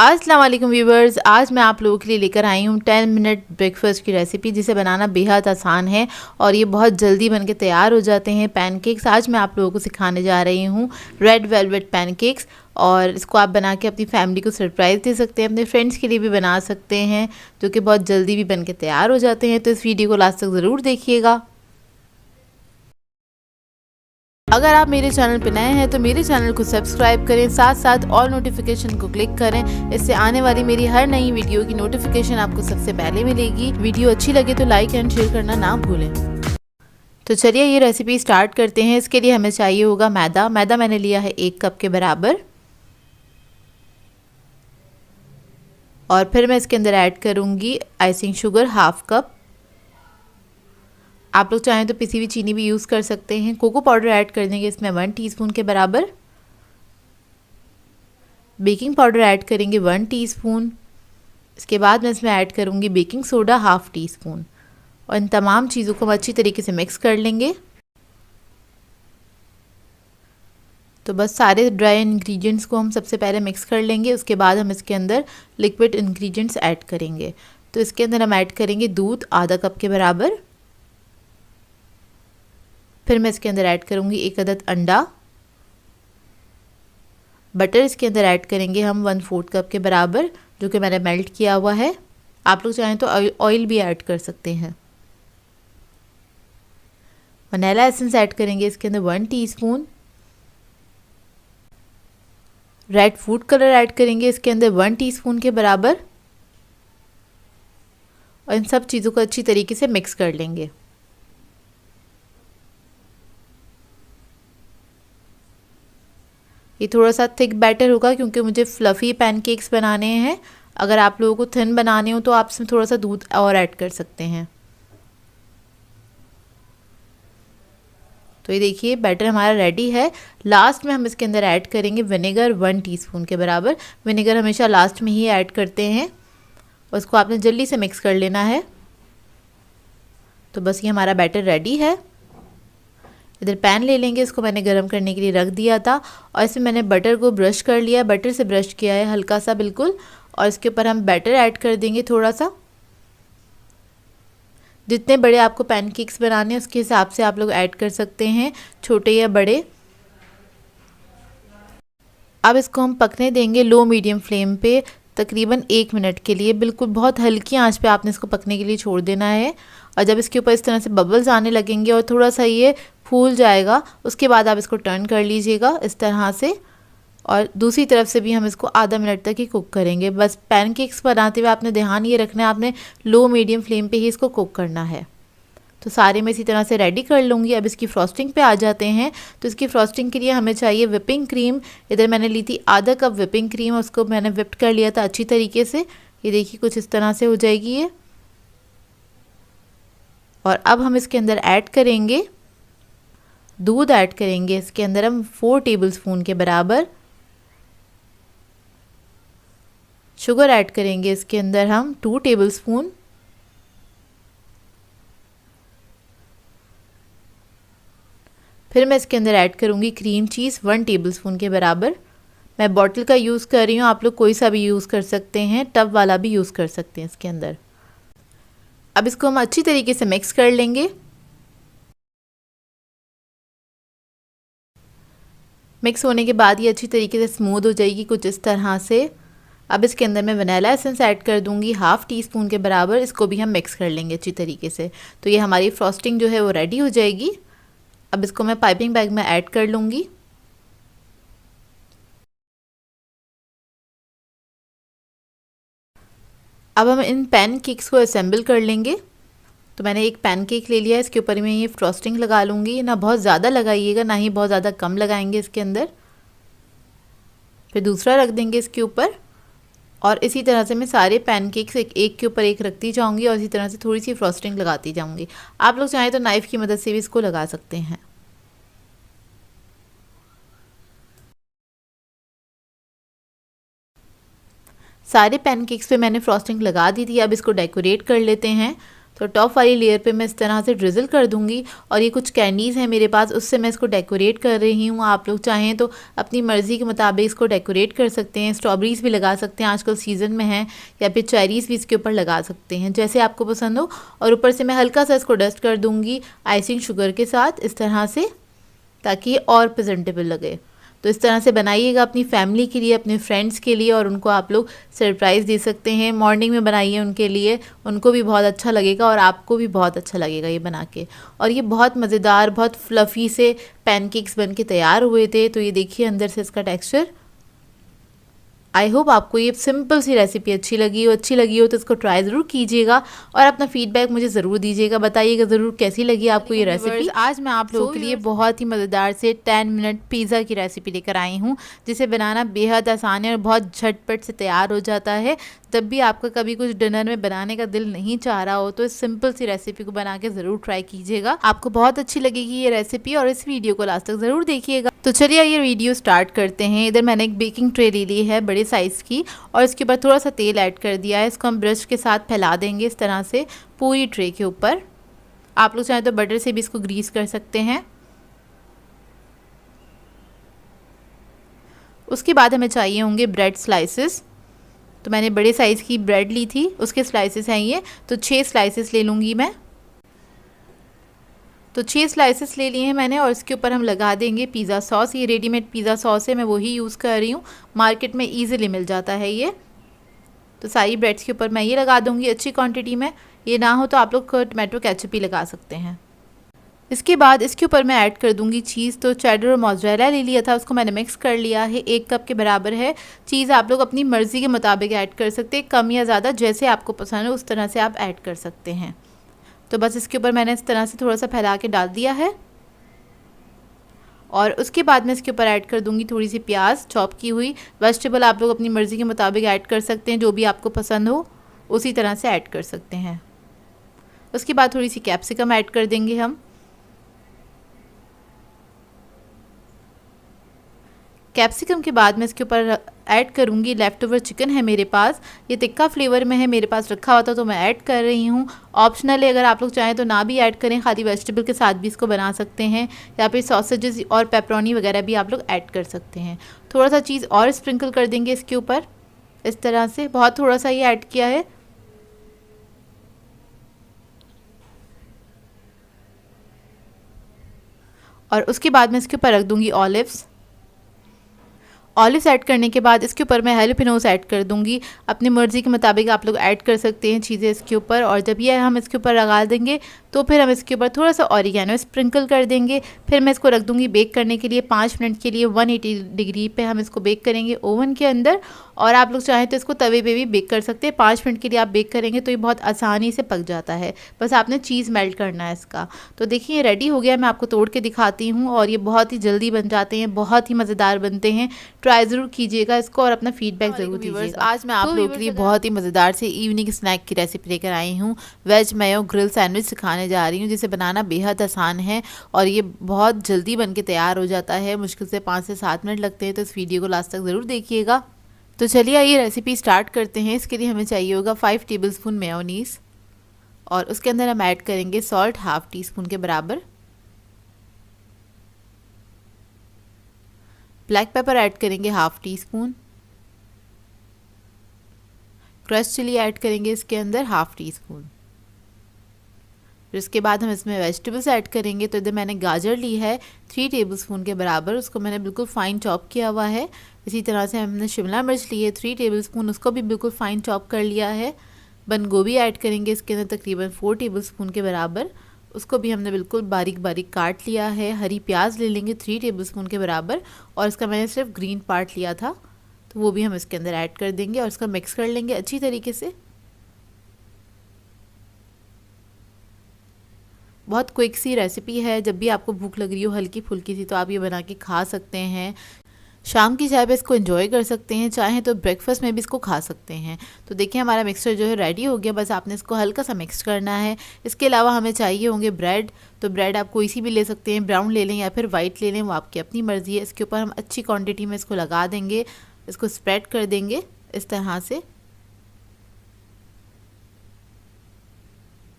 अस्सलाम वालेकुम व्यूवर्स, आज मैं आप लोगों के लिए लेकर आई हूँ 10 मिनट ब्रेकफास्ट की रेसिपी जिसे बनाना बेहद आसान है और ये बहुत जल्दी बनके तैयार हो जाते हैं। पैनकेक्स आज मैं आप लोगों को सिखाने जा रही हूँ, रेड वेलवेट पैनकेक्स। और इसको आप बना के अपनी फैमिली को सरप्राइज़ दे सकते हैं, अपने फ्रेंड्स के लिए भी बना सकते हैं, जो कि बहुत जल्दी भी बनके तैयार हो जाते हैं। तो इस वीडियो को लास्ट तक ज़रूर देखिएगा। अगर आप मेरे चैनल पर नए हैं तो मेरे चैनल को सब्सक्राइब करें, साथ साथ ऑल नोटिफिकेशन को क्लिक करें। इससे आने वाली मेरी हर नई वीडियो की नोटिफिकेशन आपको सबसे पहले मिलेगी। वीडियो अच्छी लगे तो लाइक एंड शेयर करना ना भूलें। तो चलिए ये रेसिपी स्टार्ट करते हैं। इसके लिए हमें चाहिए होगा मैदा। मैदा मैंने लिया है 1 कप के बराबर। और फिर मैं इसके अंदर ऐड करूँगी आइसिंग शुगर 1/2 कप। आप लोग चाहें तो पिसी हुई चीनी भी यूज़ कर सकते हैं। कोको पाउडर ऐड कर देंगे इसमें 1 टीस्पून के बराबर। बेकिंग पाउडर ऐड करेंगे 1 टीस्पून। इसके बाद मैं इसमें ऐड करूँगी बेकिंग सोडा 1/2 टीस्पून। और इन तमाम चीज़ों को हम अच्छी तरीके से मिक्स कर लेंगे। तो बस सारे ड्राई इंग्रेडिएंट्स को हम सबसे पहले मिक्स कर लेंगे। उसके बाद हम इसके अंदर लिक्विड इंग्रेडिएंट्स ऐड करेंगे। तो इसके अंदर हम ऐड करेंगे दूध आधा कप के बराबर। फिर मैं इसके अंदर ऐड करूँगी 1 अदद अंडा। बटर इसके अंदर ऐड करेंगे हम 1/4 कप के बराबर, जो कि मैंने मेल्ट किया हुआ है। आप लोग चाहें तो ऑयल भी ऐड कर सकते हैं। वनीला एसेंस ऐड करेंगे इसके अंदर 1 teaspoon. Red food colour add करेंगे इसके अंदर 1 टीस्पून के बराबर। और इन सब चीज़ों को अच्छी तरीके से मिक्स कर लेंगे। ये थोड़ा सा थिक बैटर होगा क्योंकि मुझे फ्लफ़ी पैनकेक्स बनाने हैं। अगर आप लोगों को थिन बनाने हो तो आप इसमें थोड़ा सा दूध और ऐड कर सकते हैं। तो ये देखिए बैटर हमारा रेडी है। लास्ट में हम इसके अंदर ऐड करेंगे विनेगर 1 टीस्पून के बराबर। विनेगर हमेशा लास्ट में ही ऐड करते हैं। उसको आपने जल्दी से मिक्स कर लेना है। तो बस ये हमारा बैटर रेडी है। इधर पैन ले लेंगे, इसको मैंने गरम करने के लिए रख दिया था और इसमें मैंने बटर को ब्रश कर लिया। बटर से ब्रश किया है हल्का सा बिल्कुल। और इसके ऊपर हम बैटर ऐड कर देंगे थोड़ा सा। जितने बड़े आपको पैनकेक्स बनाने हैं उसके हिसाब से आप लोग ऐड कर सकते हैं, छोटे या बड़े। अब इसको हम पकने देंगे लो मीडियम फ्लेम पे तकरीबन 1 मिनट के लिए। बिल्कुल बहुत हल्की आंच पे आपने इसको पकने के लिए छोड़ देना है। और जब इसके ऊपर इस तरह से बबल्स आने लगेंगे और थोड़ा सा ये फूल जाएगा, उसके बाद आप इसको टर्न कर लीजिएगा इस तरह से। और दूसरी तरफ से भी हम इसको आधा मिनट तक ही कुक करेंगे। बस पैनकेक्स बनाते हुए आपने ध्यान ये रखना है, आपने लो मीडियम फ्लेम पे ही इसको कुक करना है। तो सारे मैं इसी तरह से रेडी कर लूँगी। अब इसकी फ्रॉस्टिंग पे आ जाते हैं। तो इसकी फ्रॉस्टिंग के लिए हमें चाहिए विपिंग क्रीम। इधर मैंने ली थी आधा कप विपिंग क्रीम, उसको मैंने विप्ड कर लिया था अच्छी तरीके से। ये देखिए कुछ इस तरह से हो जाएगी ये। और अब हम इसके अंदर ऐड करेंगे दूध। ऐड करेंगे इसके अंदर हम 4 टेबलस्पून के बराबर। शुगर ऐड करेंगे इसके अंदर हम 2 टेबलस्पून। फिर मैं इसके अंदर ऐड करूँगी क्रीम चीज़ 1 टेबलस्पून के बराबर। मैं बॉटल का यूज़ कर रही हूँ, आप लोग कोई सा भी यूज़ कर सकते हैं, टब वाला भी यूज़ कर सकते हैं इसके अंदर। अब इसको हम अच्छी तरीके से मिक्स कर लेंगे। मिक्स होने के बाद ये अच्छी तरीके से स्मूथ हो जाएगी कुछ इस तरह से। अब इसके अंदर मैं वनीला एसेंस ऐड कर दूंगी 1/2 टीस्पून के बराबर। इसको भी हम मिक्स कर लेंगे अच्छी तरीके से। तो ये हमारी फ्रॉस्टिंग जो है वो रेडी हो जाएगी। अब इसको मैं पाइपिंग बैग में ऐड कर लूँगी। अब हम इन पैनकेक्स को असेंबल कर लेंगे। तो मैंने एक पैनकेक ले लिया, इसके ऊपर मैं ये फ्रॉस्टिंग लगा लूँगी। ना बहुत ज़्यादा लगाइएगा, ना ही बहुत ज़्यादा कम लगाएंगे इसके अंदर। फिर दूसरा रख देंगे इसके ऊपर। और इसी तरह से मैं सारे पैनकेक्स एक के ऊपर एक रखती जाऊँगी और इसी तरह से थोड़ी सी फ्रॉस्टिंग लगाती जाऊँगी। आप लोग चाहें तो नाइफ़ की मदद से भी इसको लगा सकते हैं। सारे पैनकेक्स पे मैंने फ्रॉस्टिंग लगा दी थी। अब इसको डेकोरेट कर लेते हैं। तो टॉप वाली लेयर पे मैं इस तरह से ड्रिजल कर दूंगी। और ये कुछ कैंडीज़ हैं मेरे पास, उससे मैं इसको डेकोरेट कर रही हूँ। आप लोग चाहें तो अपनी मर्ज़ी के मुताबिक इसको डेकोरेट कर सकते हैं। स्ट्रॉबेरीज़ भी लगा सकते हैं, आजकल सीज़न में है, या फिर चेरीज़ भी इसके ऊपर लगा सकते हैं, जैसे आपको पसंद हो। और ऊपर से मैं हल्का सा इसको डस्ट कर दूँगी आइसिंग शुगर के साथ इस तरह से, ताकि ये और प्रेजेंटेबल लगे। तो इस तरह से बनाइएगा अपनी फैमिली के लिए, अपने फ्रेंड्स के लिए, और उनको आप लोग सरप्राइज़ दे सकते हैं। मॉर्निंग में बनाइए उनके लिए, उनको भी बहुत अच्छा लगेगा और आपको भी बहुत अच्छा लगेगा ये बना के। और ये बहुत मज़ेदार, बहुत फ्लफ़ी से पैनकेक्स बन के तैयार हुए थे। तो ये देखिए अंदर से इसका टेक्स्चर। आई होप आपको ये सिंपल सी रेसिपी अच्छी लगी हो तो इसको ट्राई ज़रूर कीजिएगा और अपना फीडबैक मुझे ज़रूर दीजिएगा, बताइएगा ज़रूर कैसी लगी आपको ये रेसिपी। आज मैं आप लोगों के लिए बहुत ही मज़ेदार से 10 मिनट पिज़्ज़ा की रेसिपी लेकर आई हूँ, जिसे बनाना बेहद आसान है और बहुत झटपट से तैयार हो जाता है। तब भी आपका कभी कुछ डिनर में बनाने का दिल नहीं चाह रहा हो तो इस सिंपल सी रेसिपी को बना के ज़रूर ट्राई कीजिएगा, आपको बहुत अच्छी लगेगी ये रेसिपी। और इस वीडियो को लास्ट तक ज़रूर देखिएगा। तो चलिए ये वीडियो स्टार्ट करते हैं। इधर मैंने एक बेकिंग ट्रे ले ली है बड़े साइज़ की, और इसके ऊपर थोड़ा सा तेल ऐड कर दिया है। इसको हम ब्रश के साथ फैला देंगे इस तरह से पूरी ट्रे के ऊपर। आप लोग चाहें तो बटर से भी इसको ग्रीस कर सकते हैं। उसके बाद हमें चाहिए होंगे ब्रेड स्लाइसेस। तो मैंने बड़े साइज़ की ब्रेड ली थी, उसके स्लाइसेस हैं ये, तो 6 स्लाइसेस ले लूँगी मैं। तो 6 स्लाइसेस ले लिए हैं मैंने, और इसके ऊपर हम लगा देंगे पिज़्ज़ा सॉस। ये रेडीमेड पिज़्ज़ा सॉस है, मैं वही यूज़ कर रही हूँ, मार्केट में ईज़िली मिल जाता है ये। तो सारी ब्रेड्स के ऊपर मैं ये लगा दूँगी अच्छी क्वांटिटी में। ये ना हो तो आप लोग टमाटो केचप भी लगा सकते हैं। इसके बाद इसके ऊपर मैं ऐड कर दूंगी चीज़। तो चेडर और मोज़रेला ले लिया था, उसको मैंने मिक्स कर लिया है, 1 कप के बराबर है। चीज़ आप लोग अपनी मर्ज़ी के मुताबिक ऐड कर सकते हैं, कम या ज़्यादा जैसे आपको पसंद है उस तरह से आप ऐड कर सकते हैं। तो बस इसके ऊपर मैंने इस तरह से थोड़ा सा फैला के डाल दिया है। और उसके बाद मैं इसके ऊपर ऐड कर दूंगी थोड़ी सी प्याज चॉप की हुई। वेजिटेबल आप लोग अपनी मर्ज़ी के मुताबिक ऐड कर सकते हैं, जो भी आपको पसंद हो उसी तरह से ऐड कर सकते हैं। उसके बाद थोड़ी सी कैप्सिकम ऐड कर देंगे हम। कैप्सिकम के बाद मैं इसके ऊपर ऐड करूँगी लेफ़्ट ओवर चिकन है मेरे पास, ये तिक्का फ्लेवर में है, मेरे पास रखा हुआ था तो मैं ऐड कर रही हूँ। ऑप्शनल है, अगर आप लोग चाहें तो ना भी ऐड करें, खाली वेजिटेबल के साथ भी इसको बना सकते हैं, या फिर सॉसेजेस और पेपरोनी वगैरह भी आप लोग ऐड कर सकते हैं। थोड़ा सा चीज़ और स्प्रिंकल कर देंगे इसके ऊपर इस तरह से, बहुत थोड़ा सा ये ऐड किया है। और उसके बाद मैं इसके ऊपर रख दूँगी ऑलिव्स। ऑलिव्स ऐड करने के बाद इसके ऊपर मैं हैलोपिनोस ऐड कर दूंगी, अपनी मर्ज़ी के मुताबिक आप लोग ऐड कर सकते हैं चीज़ें इसके ऊपर। और जब ये हम इसके ऊपर लगा देंगे तो फिर हम इसके ऊपर थोड़ा सा ऑरिगेनो स्प्रिंकल कर देंगे। फिर मैं इसको रख दूंगी बेक करने के लिए 5 मिनट के लिए। 180 डिग्री पे हम इसको बेक करेंगे ओवन के अंदर, और आप लोग चाहें तो इसको तवे पे भी बेक कर सकते हैं। 5 मिनट के लिए आप बेक करेंगे तो ये बहुत आसानी से पक जाता है, बस आपने चीज़ मेल्ट करना है इसका। तो देखिए ये रेडी हो गया, मैं आपको तोड़ के दिखाती हूँ। और ये बहुत ही जल्दी बन जाते हैं, बहुत ही मज़ेदार बनते हैं। ट्राई ज़रूर कीजिएगा इसको और अपना फीडबैक ज़रूर दीजिएगा। आज मैं आप लोगों के लिए बहुत ही मज़ेदार से इवनिंग स्नैक की रेसिपी लेकर आई हूँ। वेज मेयो ग्रिल सैंडविच सिखाने जा रही हूँ, जिसे बनाना बेहद आसान है और ये बहुत जल्दी बन के तैयार हो जाता है। मुश्किल से 5 से 7 मिनट लगते हैं, तो इस वीडियो को लास्ट तक ज़रूर देखिएगा। तो चलिए आइए रेसिपी स्टार्ट करते हैं। इसके लिए हमें चाहिए होगा 5 टेबलस्पून मेयोनीज़, और उसके अंदर हम ऐड करेंगे सॉल्ट ½ टीस्पून के बराबर। ब्लैक पेपर ऐड करेंगे ½ टीस्पून। क्रश चिली ऐड करेंगे इसके अंदर ½ टीस्पून। फिर इसके बाद हम इसमें वेजिटेबल्स ऐड करेंगे। तो इधर मैंने गाजर ली है 3 टेबलस्पून के बराबर, उसको मैंने बिल्कुल फ़ाइन चॉप किया हुआ है। इसी तरह से हमने शिमला मिर्च ली है 3 टेबलस्पून, उसको भी बिल्कुल फ़ाइन चॉप कर लिया है। बंद गोभी ऐड करेंगे इसके अंदर तकरीबन 4 टेबलस्पून के बराबर, उसको भी हमने बिल्कुल बारीक बारीक काट लिया है। हरी प्याज ले लेंगे 3 टेबलस्पून के बराबर, और इसका मैंने सिर्फ ग्रीन पार्ट लिया था, तो वो भी हम इसके अंदर ऐड कर देंगे और इसका मिक्स कर लेंगे अच्छी तरीके से। बहुत क्विक सी रेसिपी है, जब भी आपको भूख लग रही हो हल्की फुल्की सी तो आप ये बना के खा सकते हैं। शाम की चाय पे इसको एंजॉय कर सकते हैं, चाहें तो ब्रेकफास्ट में भी इसको खा सकते हैं। तो देखिए हमारा मिक्सचर जो है रेडी हो गया, बस आपने इसको हल्का सा मिक्स करना है। इसके अलावा हमें चाहिए होंगे ब्रेड। तो ब्रेड आप कोई सी भी ले सकते हैं, ब्राउन ले लें या फिर वाइट ले लें, वो आपकी अपनी मर्ज़ी है। इसके ऊपर हम अच्छी क्वान्टिटी में इसको लगा देंगे, इसको स्प्रेड कर देंगे इस तरह से,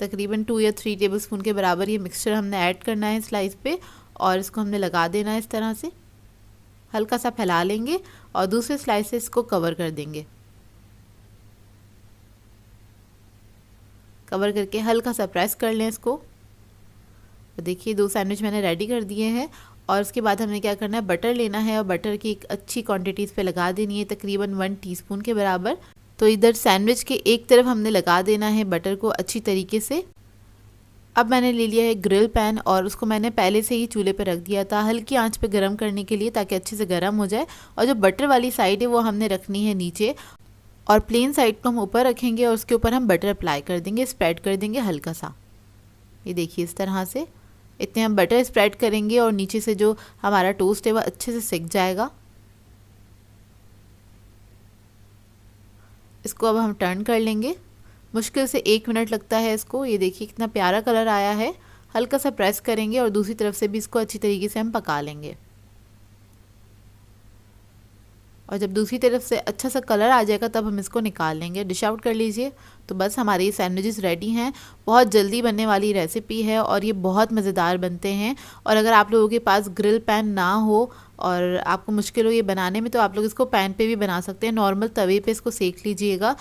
तकरीबन 2 या 3 टेबलस्पून के बराबर ये मिक्सचर हमने ऐड करना है स्लाइस पे और इसको हमने लगा देना है इस तरह से। हल्का सा फैला लेंगे और दूसरे स्लाइस से इसको कवर कर देंगे। कवर करके हल्का सा प्रेस कर लें इसको। तो देखिए 2 सैंडविच मैंने रेडी कर दिए हैं। और उसके बाद हमें क्या करना है, बटर लेना है और बटर की एक अच्छी क्वांटिटी इस पे लगा देनी है, तकरीबन 1 टीस्पून के बराबर। तो इधर सैंडविच के एक तरफ हमने लगा देना है बटर को अच्छी तरीके से। अब मैंने ले लिया है ग्रिल पैन और उसको मैंने पहले से ही चूल्हे पे रख दिया था हल्की आंच पे गरम करने के लिए, ताकि अच्छे से गरम हो जाए। और जो बटर वाली साइड है वो हमने रखनी है नीचे और प्लेन साइड को हम ऊपर रखेंगे और उसके ऊपर हम बटर अप्लाई कर देंगे, स्प्रेड कर देंगे हल्का सा। ये देखिए इस तरह से इतने हम बटर स्प्रेड करेंगे और नीचे से जो हमारा टोस्ट है वह अच्छे से सिक जाएगा। इसको अब हम टर्न कर लेंगे। मुश्किल से 1 मिनट लगता है इसको। ये देखिए कितना प्यारा कलर आया है। हल्का सा प्रेस करेंगे और दूसरी तरफ से भी इसको अच्छी तरीके से हम पका लेंगे। और जब दूसरी तरफ से अच्छा सा कलर आ जाएगा तब हम इसको निकाल लेंगे। डिश आउट कर लीजिए। तो बस हमारे ये सैंडविचेस रेडी हैं। बहुत जल्दी बनने वाली रेसिपी है और ये बहुत मज़ेदार बनते हैं। और अगर आप लोगों के पास ग्रिल पैन ना हो और आपको मुश्किल हो ये बनाने में, तो आप लोग इसको पैन पे भी बना सकते हैं। नॉर्मल तवे पे इसको सेक लीजिएगा।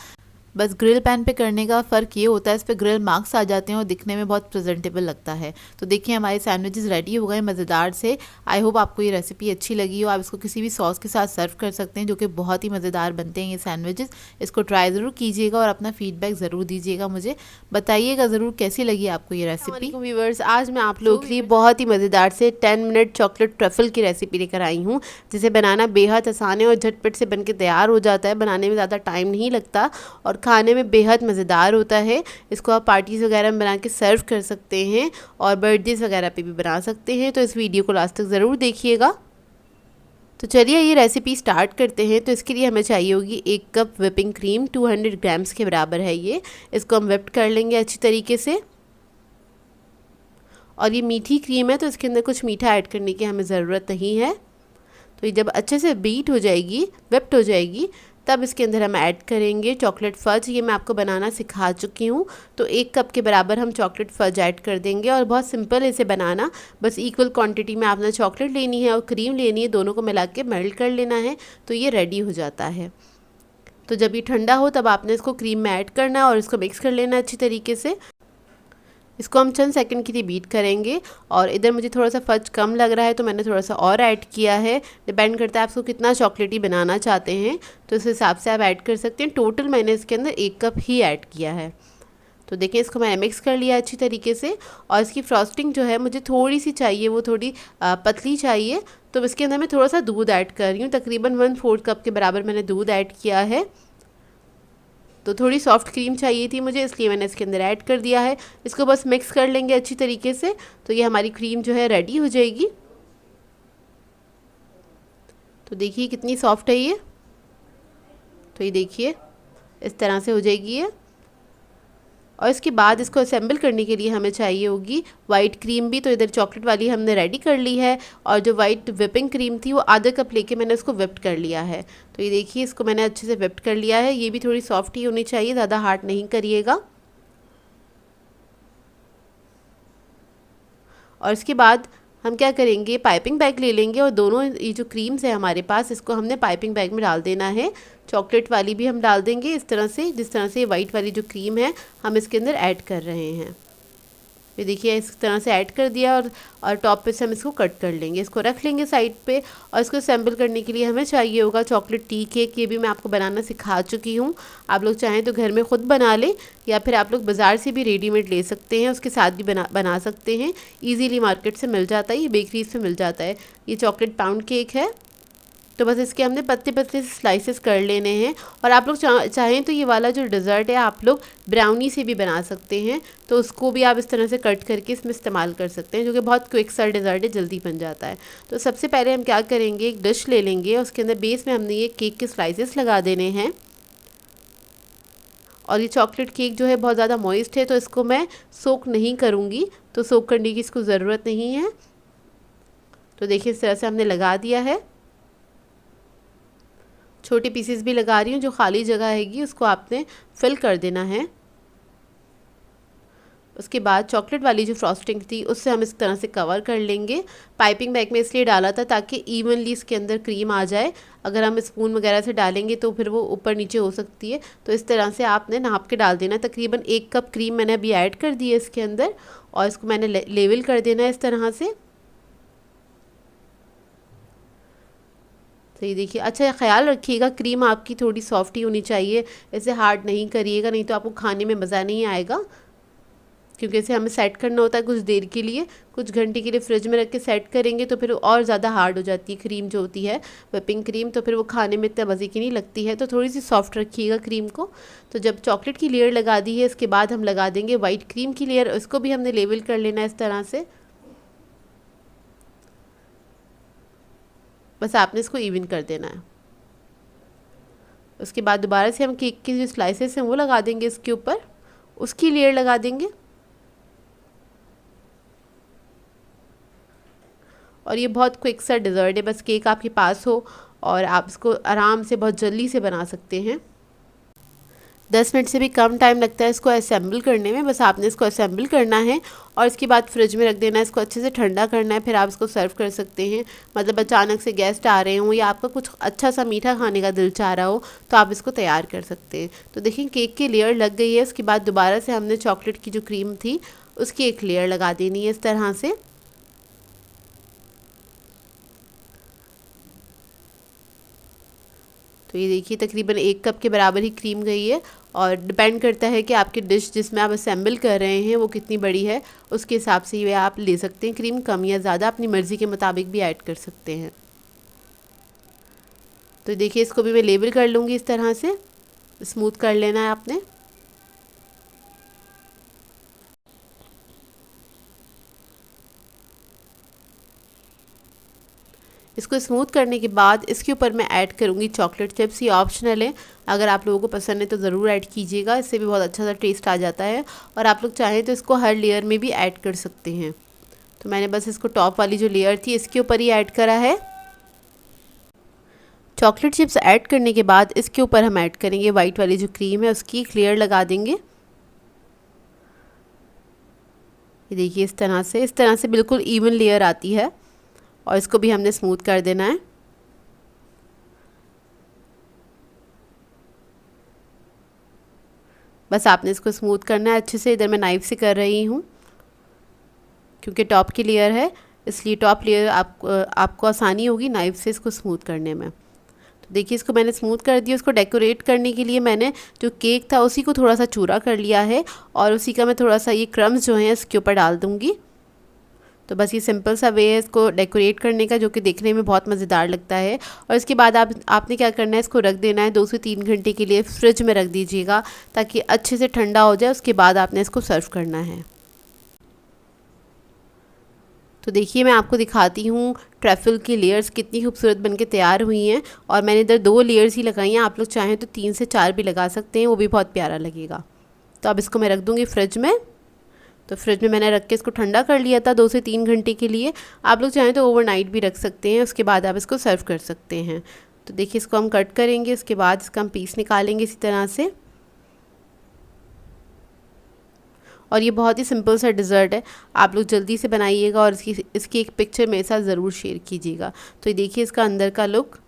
बस ग्रिल पैन पे करने का फ़र्क ये होता है इस पर ग्रिल मार्क्स आ जाते हैं और दिखने में बहुत प्रेजेंटेबल लगता है। तो देखिए हमारे सैंडविचेस रेडी हो गए मज़ेदार से। आई होप आपको ये रेसिपी अच्छी लगी हो। आप इसको किसी भी सॉस के साथ सर्व कर सकते हैं, जो कि बहुत ही मज़ेदार बनते हैं ये सैंडविचेस। इसको ट्राई ज़रूर कीजिएगा और अपना फीडबैक ज़रूर दीजिएगा, मुझे बताइएगा ज़रूर कैसी लगी आपको ये रेसिपी। व्यूअर्स, आज मैं आप लोगों के लिए बहुत ही मज़ेदार से 10 मिनट चॉकलेट ट्रफल की रेसिपी लेकर आई हूँ, जिसे बनाना बेहद आसान है और झटपट से बनके तैयार हो जाता है। बनाने में ज़्यादा टाइम नहीं लगता और खाने में बेहद मज़ेदार होता है। इसको आप पार्टीज़ वगैरह में बना के सर्व कर सकते हैं और बर्थडेज़ वगैरह पे भी बना सकते हैं। तो इस वीडियो को लास्ट तक ज़रूर देखिएगा। तो चलिए ये रेसिपी स्टार्ट करते हैं। तो इसके लिए हमें चाहिए होगी 1 कप व्हिपिंग क्रीम, 200 ग्राम्स के बराबर है ये। इसको हम व्हिप कर लेंगे अच्छी तरीके से। और ये मीठी क्रीम है तो इसके अंदर कुछ मीठा ऐड करने की हमें ज़रूरत नहीं है। तो ये जब अच्छे से बीट हो जाएगी, व्हिप्ड हो जाएगी, तब इसके अंदर हम ऐड करेंगे चॉकलेट फज। ये मैं आपको बनाना सिखा चुकी हूँ। तो 1 कप के बराबर हम चॉकलेट फज ऐड कर देंगे और बहुत सिंपल है इसे बनाना। बस इक्वल क्वांटिटी में आपने चॉकलेट लेनी है और क्रीम लेनी है, दोनों को मिला के मेल्ट कर लेना है। तो ये रेडी हो जाता है। तो जब ये ठंडा हो तब आपने इसको क्रीम में ऐड करना है और इसको मिक्स कर लेना अच्छी तरीके से। इसको हम चंद सेकंड के लिए बीट करेंगे। और इधर मुझे थोड़ा सा फज कम लग रहा है तो मैंने थोड़ा सा और ऐड किया है। डिपेंड करता है आप इसको कितना चॉकलेटी बनाना चाहते हैं, तो इस हिसाब से आप ऐड कर सकते हैं। टोटल मैंने इसके अंदर 1 कप ही ऐड किया है। तो देखिए इसको मैंने मिक्स कर लिया अच्छी तरीके से। और इसकी फ्रॉस्टिंग जो है मुझे थोड़ी सी चाहिए, वो थोड़ी पतली चाहिए। तो इसके अंदर मैं थोड़ा सा दूध ऐड कर रही हूँ। तकरीबन 1/4 कप के बराबर मैंने दूध ऐड किया है। तो थोड़ी सॉफ्ट क्रीम चाहिए थी मुझे, इसलिए मैंने इसके अंदर ऐड कर दिया है। इसको बस मिक्स कर लेंगे अच्छी तरीके से। तो ये हमारी क्रीम जो है रेडी हो जाएगी। तो देखिए कितनी सॉफ्ट है ये। तो ये देखिए इस तरह से हो जाएगी ये। और इसके बाद इसको असेंबल करने के लिए हमें चाहिए होगी वाइट क्रीम भी। तो इधर चॉकलेट वाली हमने रेडी कर ली है और जो वाइट व्हिपिंग क्रीम थी वो आधा कप लेके मैंने उसको व्हिप्ड कर लिया है। तो ये देखिए इसको मैंने अच्छे से व्हिप्ड कर लिया है। ये भी थोड़ी सॉफ्ट ही होनी चाहिए, ज़्यादा हार्ड नहीं करिएगा। और इसके बाद हम क्या करेंगे, पाइपिंग बैग ले लेंगे और दोनों ये जो क्रीम्स है हमारे पास, इसको हमने पाइपिंग बैग में डाल देना है। चॉकलेट वाली भी हम डाल देंगे इस तरह से, जिस तरह से वाइट वाली जो क्रीम है हम इसके अंदर ऐड कर रहे हैं। ये देखिए इस तरह से ऐड कर दिया और टॉप पे से हम इसको कट कर लेंगे। इसको रख लेंगे साइड पे। और इसको असेंबल करने के लिए हमें चाहिए होगा चॉकलेट टी केक। ये भी मैं आपको बनाना सिखा चुकी हूँ। आप लोग चाहें तो घर में ख़ुद बना लें या फिर आप लोग बाज़ार से भी रेडीमेड ले सकते हैं, उसके साथ भी बना सकते हैं। ईज़िली मार्केट से मिल जाता है, ये बेकरीज से मिल जाता है। ये चॉकलेट पाउंड केक है। तो बस इसके हमने पतले पतले स्लाइसेस कर लेने हैं। और आप लोग चाहें तो ये वाला जो डेज़र्ट है आप लोग ब्राउनी से भी बना सकते हैं। तो उसको भी आप इस तरह से कट करके इसमें इस्तेमाल कर सकते हैं, जो कि बहुत क्विक सा डेज़र्ट है, जल्दी बन जाता है। तो सबसे पहले हम क्या करेंगे, एक डिश ले लेंगे, उसके अंदर बेस में हमने ये केक के स्लाइसेस लगा देने हैं। और ये चॉकलेट केक जो है बहुत ज़्यादा मॉइस्ट है, तो इसको मैं सोक नहीं करूँगी, तो सोक करने की इसको ज़रूरत नहीं है। तो देखिए इस तरह से हमने लगा दिया है। छोटे पीसेस भी लगा रही हूँ, जो खाली जगह हैगी उसको आपने फिल कर देना है। उसके बाद चॉकलेट वाली जो फ्रॉस्टिंग थी उससे हम इस तरह से कवर कर लेंगे। पाइपिंग बैग में इसलिए डाला था ताकि इवनली इसके अंदर क्रीम आ जाए। अगर हम स्पून वगैरह से डालेंगे तो फिर वो ऊपर नीचे हो सकती है, तो इस तरह से आपने नाप के डाल देना है। तकरीबन 1 कप क्रीम मैंने अभी ऐड कर दी है इसके अंदर, और इसको मैंने लेवल कर देना है इस तरह से। तो ये देखिए, अच्छा ख्याल रखिएगा क्रीम आपकी थोड़ी सॉफ्ट ही होनी चाहिए, इसे हार्ड नहीं करिएगा, नहीं तो आपको खाने में मज़ा नहीं आएगा। क्योंकि इसे हमें सेट करना होता है कुछ देर के लिए, कुछ घंटे के लिए फ्रिज में रख के सेट करेंगे तो फिर और ज़्यादा हार्ड हो जाती है क्रीम जो होती है व्हिपिंग क्रीम, तो फिर वो खाने में इतना मज़े की नहीं लगती है। तो थोड़ी सी सॉफ्ट रखिएगा क्रीम को। तो जब चॉकलेट की लेयर लगा दी है, इसके बाद हम लगा देंगे वाइट क्रीम की लेयर। इसको भी हमने लेवल कर लेना है इस तरह से। बस आपने इसको इवन कर देना है। उसके बाद दोबारा से हम केक की जो स्लाइसेस हैं वो लगा देंगे इसके ऊपर, उसकी लेयर लगा देंगे। और ये बहुत क्विक सा डिज़र्ट है, बस केक आपके पास हो और आप इसको आराम से बहुत जल्दी से बना सकते हैं। 10 मिनट से भी कम टाइम लगता है इसको असेंबल करने में। बस आपने इसको असेंबल करना है और इसके बाद फ्रिज में रख देना है, इसको अच्छे से ठंडा करना है, फिर आप इसको सर्व कर सकते हैं। मतलब अचानक से गेस्ट आ रहे हों या आपका कुछ अच्छा सा मीठा खाने का दिल चाह रहा हो तो आप इसको तैयार कर सकते हैं। तो देखिए केक की लेयर लग गई है। इसके बाद दोबारा से हमने चॉकलेट की जो क्रीम थी उसकी एक लेयर लगा देनी है इस तरह से। तो ये देखिए तकरीबन 1 कप के बराबर ही क्रीम गई है, और डिपेंड करता है कि आपकी डिश जिसमें आप असेंबल कर रहे हैं वो कितनी बड़ी है, उसके हिसाब से ये आप ले सकते हैं। क्रीम कम या ज़्यादा अपनी मर्ज़ी के मुताबिक भी ऐड कर सकते हैं। तो देखिए इसको भी मैं लेबल कर लूँगी इस तरह से, स्मूथ कर लेना है आपने। इसको स्मूथ करने के बाद इसके ऊपर मैं ऐड करूँगी चॉकलेट चिप्स। ये ऑप्शनल है, अगर आप लोगों को पसंद है तो ज़रूर ऐड कीजिएगा, इससे भी बहुत अच्छा सा टेस्ट आ जाता है। और आप लोग चाहें तो इसको हर लेयर में भी ऐड कर सकते हैं। तो मैंने बस इसको टॉप वाली जो लेयर थी इसके ऊपर ही ऐड करा है। चॉकलेट चिप्स ऐड करने के बाद इसके ऊपर हम ऐड करेंगे वाइट वाली जो क्रीम है, उसकी एक लेयर लगा देंगे। ये देखिए इस तरह से बिल्कुल इवन लेयर आती है, और इसको भी हमने स्मूथ कर देना है। बस आपने इसको स्मूथ करना है अच्छे से। इधर मैं नाइफ़ से कर रही हूँ क्योंकि टॉप की लेयर है, इसलिए टॉप लेयर आपको आसानी होगी नाइफ़ से इसको स्मूथ करने में। तो देखिए इसको मैंने स्मूथ कर दिया। उसको डेकोरेट करने के लिए मैंने जो केक था उसी को थोड़ा सा चूरा कर लिया है, और उसी का मैं थोड़ा सा ये क्रम्स जो हैं इसके ऊपर डाल दूँगी। तो बस ये सिंपल सा वे है इसको डेकोरेट करने का, जो कि देखने में बहुत मज़ेदार लगता है। और इसके बाद आपने क्या करना है, इसको रख देना है 2 से 3 घंटे के लिए फ्रिज में रख दीजिएगा ताकि अच्छे से ठंडा हो जाए। उसके बाद आपने इसको सर्व करना है। तो देखिए मैं आपको दिखाती हूँ ट्रैफल की लेयर्स कितनी खूबसूरत बनके तैयार हुई हैं, और मैंने इधर 2 लेयर्स ही लगाई हैं। आप लोग चाहें तो 3 से 4 भी लगा सकते हैं, वो भी बहुत प्यारा लगेगा। तो अब इसको मैं रख दूँगी फ्रिज में। तो फ्रिज में मैंने रख के इसको ठंडा कर लिया था 2 से 3 घंटे के लिए। आप लोग चाहें तो ओवरनाइट भी रख सकते हैं, उसके बाद आप इसको सर्व कर सकते हैं। तो देखिए इसको हम कट करेंगे, उसके बाद इसका हम पीस निकालेंगे इसी तरह से। और ये बहुत ही सिंपल सा डिज़र्ट है, आप लोग जल्दी से बनाइएगा और इसकी एक पिक्चर मेरे साथ ज़रूर शेयर कीजिएगा। तो ये देखिए इसका अंदर का लुक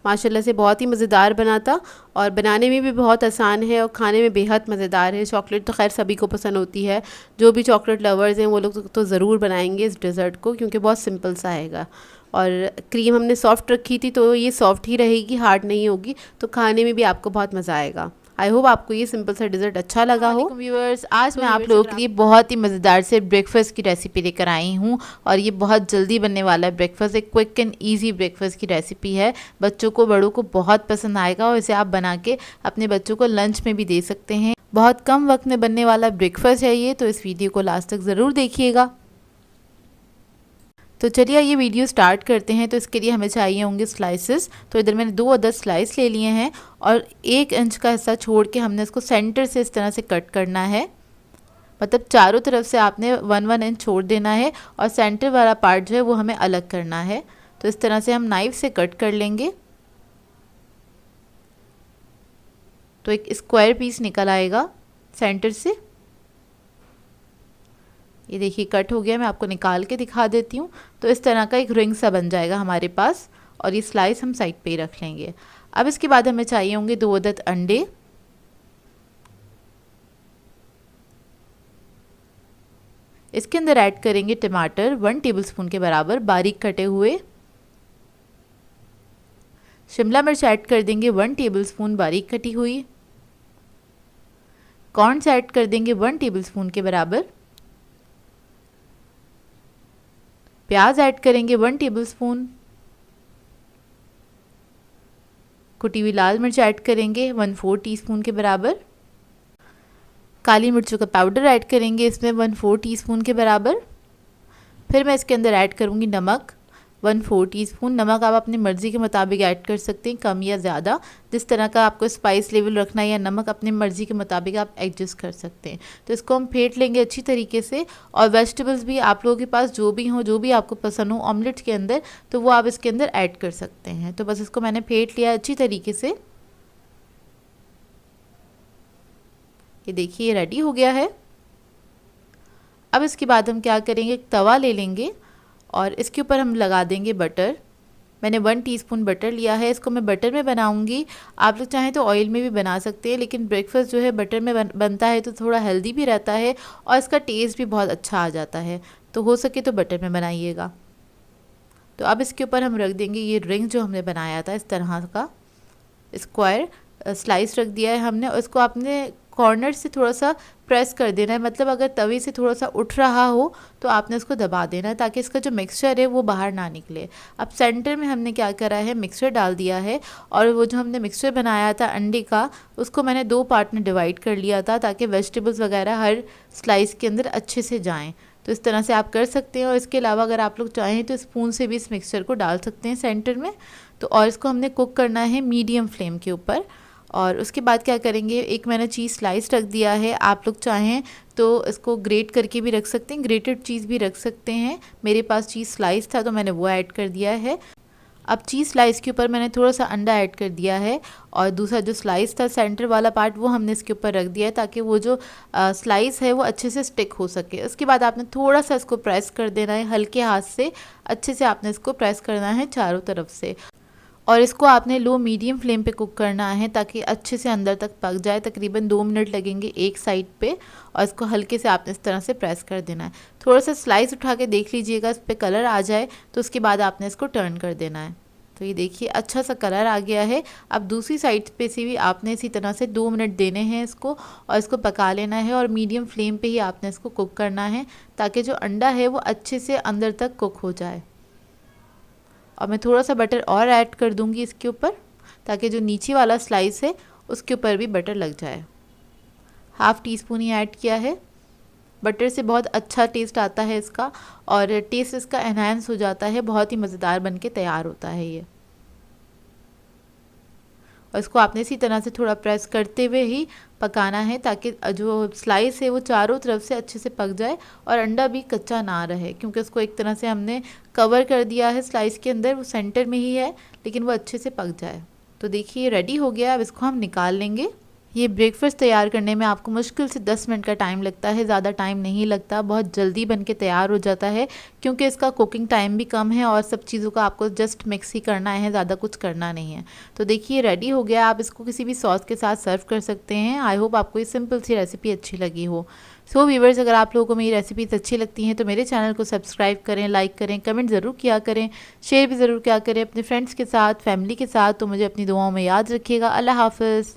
माशाल्लाह से बहुत ही मज़ेदार बना था, और बनाने में भी बहुत आसान है और खाने में बेहद मज़ेदार है। चॉकलेट तो खैर सभी को पसंद होती है, जो भी चॉकलेट लवर्स हैं वो लोग तो ज़रूर बनाएंगे इस डिज़र्ट को, क्योंकि बहुत सिंपल सा हैगा। और क्रीम हमने सॉफ्ट रखी थी तो ये सॉफ्ट ही रहेगी, हार्ड नहीं होगी, तो खाने में भी आपको बहुत मज़ा आएगा। आई होप आपको ये सिंपल सा डिज़र्ट अच्छा लगा हो। व्यूअर्स, आज मैं आप लोगों के लिए बहुत ही मज़ेदार से ब्रेकफास्ट की रेसिपी लेकर आई हूँ, और ये बहुत जल्दी बनने वाला है ब्रेकफास्ट। एक क्विक एंड इजी ब्रेकफास्ट की रेसिपी है, बच्चों को बड़ों को बहुत पसंद आएगा, और इसे आप बना के अपने बच्चों को लंच में भी दे सकते हैं। बहुत कम वक्त में बनने वाला ब्रेकफास्ट है ये, तो इस वीडियो को लास्ट तक ज़रूर देखिएगा। तो चलिए ये वीडियो स्टार्ट करते हैं। तो इसके लिए हमें चाहिए होंगे स्लाइसेस। तो इधर मैंने 2 अदद स्लाइस ले लिए हैं, और 1 इंच का हिस्सा छोड़ के हमने इसको सेंटर से इस तरह से कट करना है। मतलब चारों तरफ से आपने 1-1 इंच छोड़ देना है, और सेंटर वाला पार्ट जो है वो हमें अलग करना है। तो इस तरह से हम नाइफ से कट कर लेंगे, तो एक स्क्वायर पीस निकल आएगा सेंटर से। ये देखिए कट हो गया, मैं आपको निकाल के दिखा देती हूँ। तो इस तरह का एक रिंग सा बन जाएगा हमारे पास और ये स्लाइस हम साइड पे ही रख लेंगे। अब इसके बाद हमें चाहिए होंगे 2 अदद अंडे। इसके अंदर ऐड करेंगे टमाटर 1 टेबलस्पून के बराबर बारीक कटे हुए। शिमला मिर्च ऐड कर देंगे 1 टेबलस्पून बारीक कटी हुई। कॉर्न्स ऐड कर देंगे 1 टेबलस्पून के बराबर। प्याज ऐड करेंगे 1 टेबलस्पून। कुटी हुई लाल मिर्च ऐड करेंगे 1/4 टीस्पून के बराबर। काली मिर्चों का पाउडर ऐड करेंगे इसमें 1/4 टीस्पून के बराबर। फिर मैं इसके अंदर ऐड करूँगी नमक 1/4 टीस्पून। नमक आप अपनी मर्ज़ी के मुताबिक ऐड कर सकते हैं, कम या ज़्यादा, जिस तरह का आपको स्पाइस लेवल रखना है या नमक अपनी मर्ज़ी के मुताबिक आप एडजस्ट कर सकते हैं। तो इसको हम फेंट लेंगे अच्छी तरीके से। और वेजिटेबल्स भी आप लोगों के पास जो भी हो, जो भी आपको पसंद हो ऑमलेट के अंदर, तो वो आप इसके अंदर ऐड कर सकते हैं। तो बस इसको मैंने फेंट लिया अच्छी तरीके से। ये देखिए रेडी हो गया है। अब इसके बाद हम क्या करेंगे, एक तवा ले लेंगे और इसके ऊपर हम लगा देंगे बटर। मैंने 1 टीस्पून बटर लिया है, इसको मैं बटर में बनाऊंगी। आप लोग चाहें तो ऑयल में भी बना सकते हैं, लेकिन ब्रेकफास्ट जो है बटर में बनता है तो थोड़ा हेल्दी भी रहता है और इसका टेस्ट भी बहुत अच्छा आ जाता है। तो हो सके तो बटर में बनाइएगा। तो अब इसके ऊपर हम रख देंगे ये रिंग जो हमने बनाया था, इस तरह का स्क्वायर स्लाइस रख दिया है हमने। और इसको आपने कॉर्नर से थोड़ा सा प्रेस कर देना है, मतलब अगर तवे से थोड़ा सा उठ रहा हो तो आपने इसको दबा देना है ताकि इसका जो मिक्सचर है वो बाहर ना निकले। अब सेंटर में हमने क्या करा है, मिक्सचर डाल दिया है और वो जो हमने मिक्सचर बनाया था अंडे का, उसको मैंने 2 पार्ट में डिवाइड कर लिया था ताकि वेजिटेबल्स वगैरह हर स्लाइस के अंदर अच्छे से जाएँ। तो इस तरह से आप कर सकते हैं। और इसके अलावा अगर आप लोग चाहें तो स्पून से भी इस मिक्सचर को डाल सकते हैं सेंटर में। तो और इसको हमने कुक करना है मीडियम फ्लेम के ऊपर। और उसके बाद क्या करेंगे, एक मैंने चीज़ स्लाइस रख दिया है। आप लोग चाहें तो इसको ग्रेट करके भी रख सकते हैं, ग्रेटेड चीज़ भी रख सकते हैं। मेरे पास चीज़ स्लाइस था तो मैंने वो ऐड कर दिया है। अब चीज़ स्लाइस के ऊपर मैंने थोड़ा सा अंडा ऐड कर दिया है और दूसरा जो स्लाइस था सेंटर वाला पार्ट वो हमने इसके ऊपर रख दिया है ताकि वो जो स्लाइस है वो अच्छे से स्टिक हो सके। उसके बाद आपने थोड़ा सा इसको प्रेस कर देना है, हल्के हाथ से अच्छे से आपने इसको प्रेस करना है चारों तरफ से। और इसको आपने लो मीडियम फ्लेम पे कुक करना है ताकि अच्छे से अंदर तक पक जाए। तकरीबन 2 मिनट लगेंगे एक साइड पे और इसको हल्के से आपने इस तरह से प्रेस कर देना है। थोड़ा सा स्लाइस उठा के देख लीजिएगा, इस पर कलर आ जाए तो उसके बाद आपने इसको टर्न कर देना है। तो ये देखिए अच्छा सा कलर आ गया है। अब दूसरी साइड पे से भी आपने इसी तरह से 2 मिनट देने हैं इसको और इसको पका लेना है और मीडियम फ्लेम पे ही आपने इसको कुक करना है ताकि जो अंडा है वो अच्छे से अंदर तक कुक हो जाए। और मैं थोड़ा सा बटर और ऐड कर दूंगी इसके ऊपर ताकि जो नीचे वाला स्लाइस है उसके ऊपर भी बटर लग जाए। 1/2 टीस्पून ही ऐड किया है। बटर से बहुत अच्छा टेस्ट आता है इसका और टेस्ट इसका एनहांस हो जाता है, बहुत ही मज़ेदार बन के तैयार होता है ये। और इसको आपने इसी तरह से थोड़ा प्रेस करते हुए ही पकाना है ताकि जो स्लाइस है वो चारों तरफ से अच्छे से पक जाए और अंडा भी कच्चा ना रहे, क्योंकि उसको एक तरह से हमने कवर कर दिया है स्लाइस के अंदर, वो सेंटर में ही है लेकिन वो अच्छे से पक जाए। तो देखिए रेडी हो गया। अब इसको हम निकाल लेंगे। ये ब्रेकफास्ट तैयार करने में आपको मुश्किल से 10 मिनट का टाइम लगता है, ज़्यादा टाइम नहीं लगता, बहुत जल्दी बन के तैयार हो जाता है क्योंकि इसका कुकिंग टाइम भी कम है और सब चीज़ों का आपको जस्ट मिक्स ही करना है, ज़्यादा कुछ करना नहीं है। तो देखिए रेडी हो गया। आप इसको किसी भी सॉस के साथ सर्व कर सकते हैं। आई होप आपको ये सिंपल सी रेसिपी अच्छी लगी हो। सो व्यूअर्स, अगर आप लोगों को मेरी रेसिपीज अच्छी लगती हैं तो मेरे चैनल को सब्सक्राइब करें, लाइक करें, कमेंट ज़रूर किया करें, शेयर भी ज़रूर किया करें अपने फ्रेंड्स के साथ, फैमिली के साथ। तो मुझे अपनी दुआओं में याद रखिएगा। अल्लाह हाफ़िज़।